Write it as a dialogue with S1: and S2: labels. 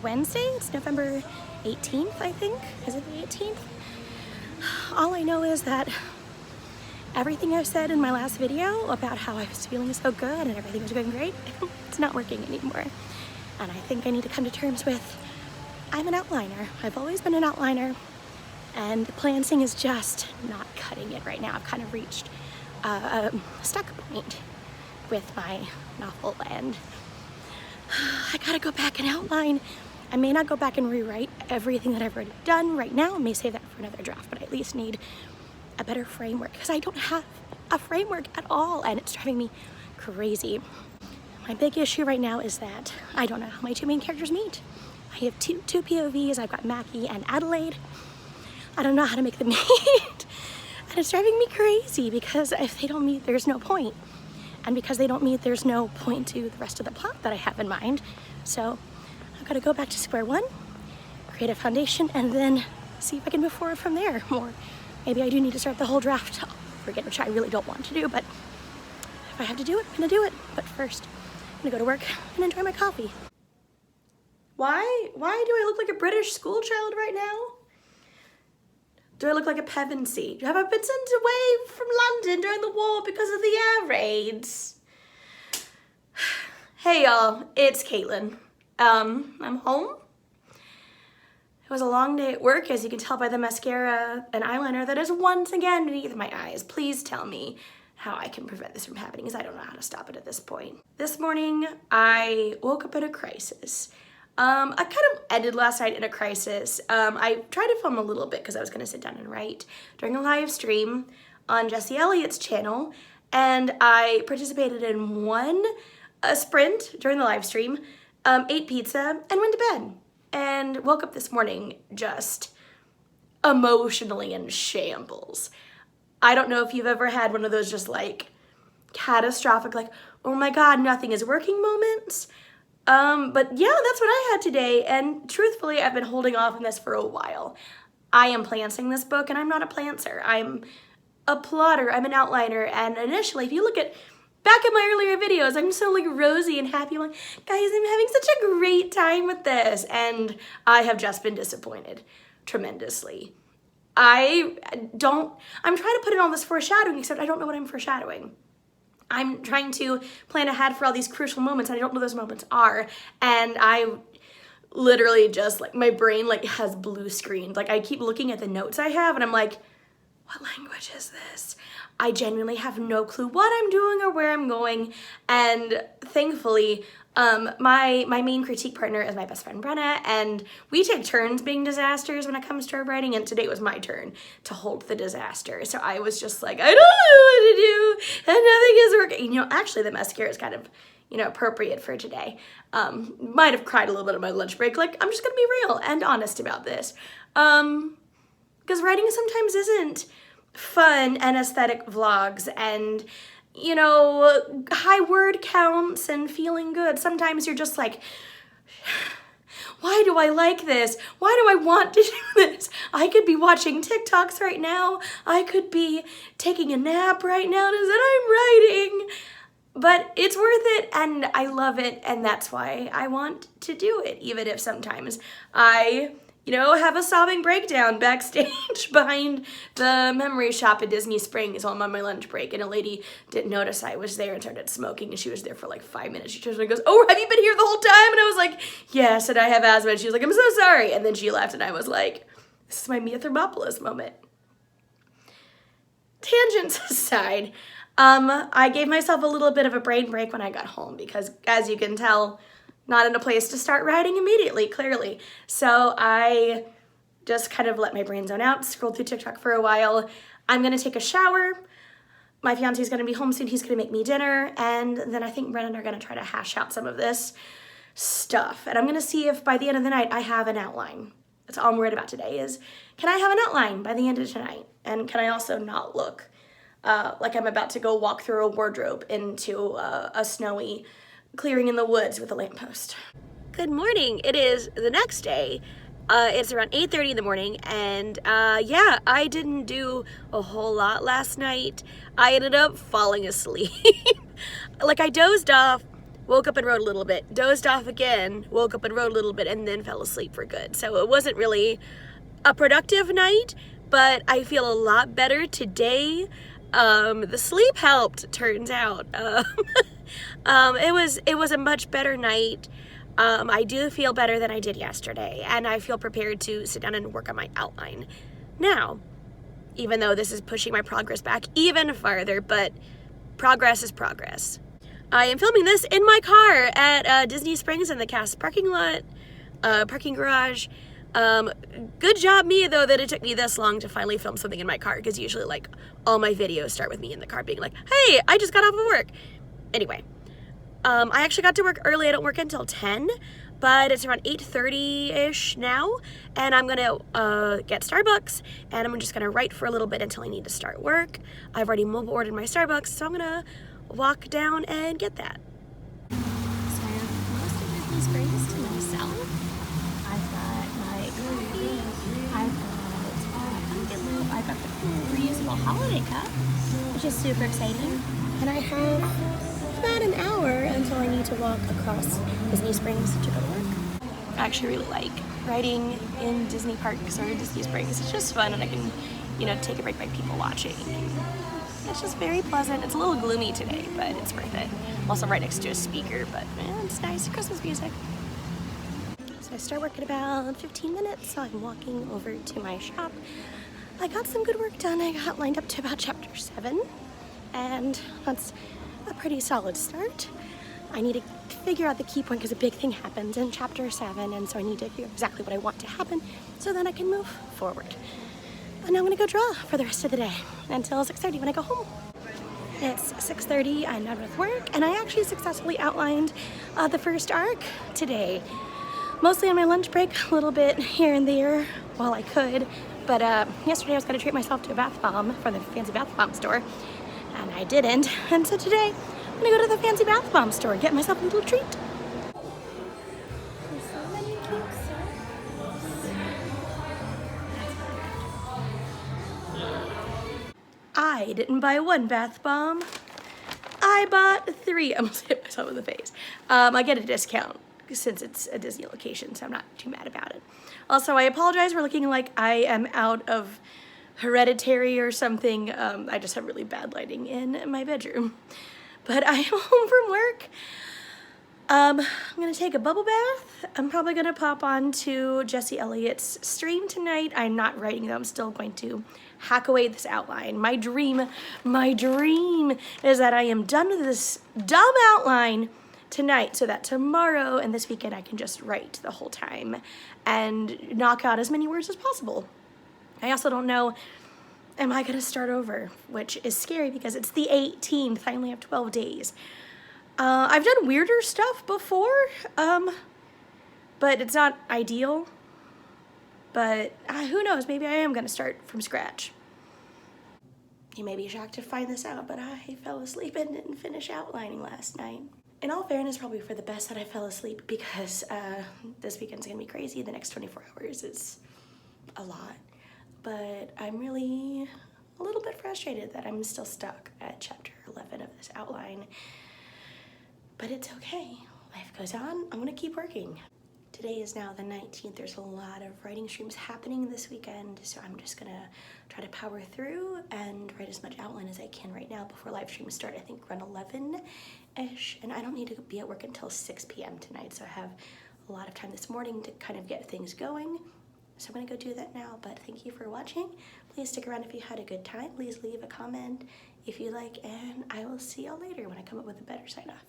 S1: Wednesday. It's November 18th, I think. Is it the 18th? All I know is that everything I said in my last video about how I was feeling so good and everything was going great, it's not working anymore. And I think I need to come to terms with, I'm an outliner. I've always been an outliner, and planting is just not cutting it right now. I've kind of reached a stuck point with my novel, and I gotta go back and outline. I may not go back and rewrite everything that I've already done right now. I may save that for another draft, but I at least need a better framework because I don't have a framework at all, and it's driving me crazy. My big issue right now is that I don't know how my two main characters meet. I have two POVs. I've got Mackie and Adelaide. I don't know how to make them meet. And it's driving me crazy because if they don't meet, there's no point. And because they don't meet, there's no point to the rest of the plot that I have in mind. So I've got to go back to square one, create a foundation, and then see if I can move forward from there. Or maybe I do need to start the whole draft over again, which I really don't want to do, but if I have to do it, I'm gonna do it. But first, I'm gonna go to work and enjoy my coffee. Why do I look like a British school child right now? Do I look like a Pevensey? Have I been sent away from London during the war because of the air raids? Hey y'all, it's Caitlin. I'm home. It was a long day at work, as you can tell by the mascara and eyeliner that is once again beneath my eyes. Please tell me how I can prevent this from happening, because I don't know how to stop it at this point. This morning, I woke up in a crisis. I kind of ended last night in a crisis. I tried to film a little bit because I was going to sit down and write during a live stream on Jesse Elliott's channel, and I participated in a sprint during the live stream, ate pizza, and went to bed. And woke up this morning just emotionally in shambles. I don't know if you've ever had one of those just like catastrophic, like, oh my God, nothing is working moments. But yeah, that's what I had today, and truthfully, I've been holding off on this for a while. I am planting this book, and I'm not a planter. I'm a plotter, I'm an outliner, and initially, if you look at back at my earlier videos, I'm so like rosy and happy. I'm like, guys, I'm having such a great time with this, and I have just been disappointed tremendously. I'm trying to put in all this foreshadowing, except I don't know what I'm foreshadowing. I'm trying to plan ahead for all these crucial moments, and I don't know what those moments are. And I literally just, like, my brain, like, has blue screened. Like, I keep looking at the notes I have, and I'm like, what language is this? I genuinely have no clue what I'm doing or where I'm going. And thankfully, my main critique partner is my best friend, Brenna, and we take turns being disasters when it comes to our writing, and today was my turn to hold the disaster. So I was just like, I don't know what to do, and nothing is working. You know, actually the mascara is kind of, you know, appropriate for today. Might have cried a little bit on my lunch break, like, I'm just gonna be real and honest about this. Because writing sometimes isn't fun and aesthetic vlogs and, you know, high word counts and feeling good. Sometimes you're just like, why do I like this? Why do I want to do this? I could be watching TikToks right now. I could be taking a nap right now and I'm writing. But it's worth it, and I love it, and that's why I want to do it, even if sometimes I, you know, have a sobbing breakdown backstage behind the memory shop at Disney Springs while I'm on my lunch break, and a lady didn't notice I was there and started smoking, and she was there for like 5 minutes. She turns around and goes, oh, have you been here the whole time? And I was like, yes, and I have asthma. And she was like, I'm so sorry. And then she left, and I was like, this is my Mia Thermopolis moment. Tangents aside, I gave myself a little bit of a brain break when I got home because, as you can tell, not in a place to start writing immediately, clearly. So I just kind of let my brain zone out, scrolled through TikTok for a while. I'm gonna take a shower. My fiance's gonna be home soon. He's gonna make me dinner. And then I think Brennan and I are gonna try to hash out some of this stuff. And I'm gonna see if by the end of the night I have an outline. That's all I'm worried about today is, can I have an outline by the end of tonight? And can I also not look like I'm about to go walk through a wardrobe into a snowy clearing in the woods with a lamppost. Good morning. It is the next day. It's around 8:30 in the morning, and yeah, I didn't do a whole lot last night. I ended up falling asleep. Like, I dozed off woke up and wrote a little bit, dozed off again, woke up and wrote a little bit, and then fell asleep for good. So it wasn't really a productive night, but I feel a lot better today. The sleep helped, turns out. It was a much better night. I do feel better than I did yesterday, and I feel prepared to sit down and work on my outline now, even though this is pushing my progress back even farther, but progress is progress. I am filming this in my car at Disney Springs in the cast parking lot, parking garage. Good job me, though, that it took me this long to finally film something in my car, because usually, like, all my videos start with me in the car being like, hey, I just got off of work. Anyway, I actually got to work early. I don't work until 10, but it's around 8:30-ish now, and I'm gonna get Starbucks, and I'm just gonna write for a little bit until I need to start work. I've already mobile ordered my Starbucks, so I'm gonna walk down and get that. So I have most of Disney Springs to myself. I've got my coffee, I've got pumpkin loop, I've got the cool reusable holiday cup, which is super exciting, and I have about an hour until I need to walk across Disney Springs to go to work. I actually really like riding in Disney parks or Disney Springs. It's just fun, and I can, you know, take a break by people watching. It's just very pleasant. It's a little gloomy today, but it's worth it. I'm also right next to a speaker, but it's nice Christmas music. So I start work in about 15 minutes, so I'm walking over to my shop. I got some good work done. I got lined up to about chapter 7, and that's a pretty solid start. I need to figure out the key point because a big thing happens in chapter 7, and so I need to figure out exactly what I want to happen so then I can move forward. And now I'm gonna go draw for the rest of the day until 6:30 when I go home. It's 6:30, I'm done with work, and I actually successfully outlined the first arc today. Mostly on my lunch break, a little bit here and there while I could, but yesterday I was gonna treat myself to a bath bomb from the fancy bath bomb store, and I didn't, and so today I'm gonna go to the fancy bath bomb store and get myself a little treat. There's so many cute I didn't buy one bath bomb. I bought 3. I almost hit myself in the face. I get a discount since it's a Disney location, so I'm not too mad about it. Also, I apologize for looking like I am out of Hereditary or something. I just have really bad lighting in my bedroom. But I am home from work. I'm gonna take a bubble bath. I'm probably gonna pop on to Jesse Elliott's stream tonight. I'm not writing though, I'm still going to hack away this outline. My dream is that I am done with this dumb outline tonight so that tomorrow and this weekend I can just write the whole time and knock out as many words as possible. I also don't know, am I gonna start over? Which is scary because it's the 18th, I only have 12 days. I've done weirder stuff before, but it's not ideal. But who knows, maybe I am gonna start from scratch. You may be shocked to find this out, but I fell asleep and didn't finish outlining last night. In all fairness, probably for the best that I fell asleep because this weekend's gonna be crazy. The next 24 hours is a lot. But I'm really a little bit frustrated that I'm still stuck at chapter 11 of this outline. But it's okay. Life goes on. I'm gonna keep working. Today is now the 19th. There's a lot of writing streams happening this weekend, so I'm just gonna try to power through and write as much outline as I can right now before live streams start. I think around 11-ish, and I don't need to be at work until 6 p.m. tonight, so I have a lot of time this morning to kind of get things going. So I'm gonna go do that now, but thank you for watching. Please stick around if you had a good time. Please leave a comment if you like, and I will see y'all later when I come up with a better sign off.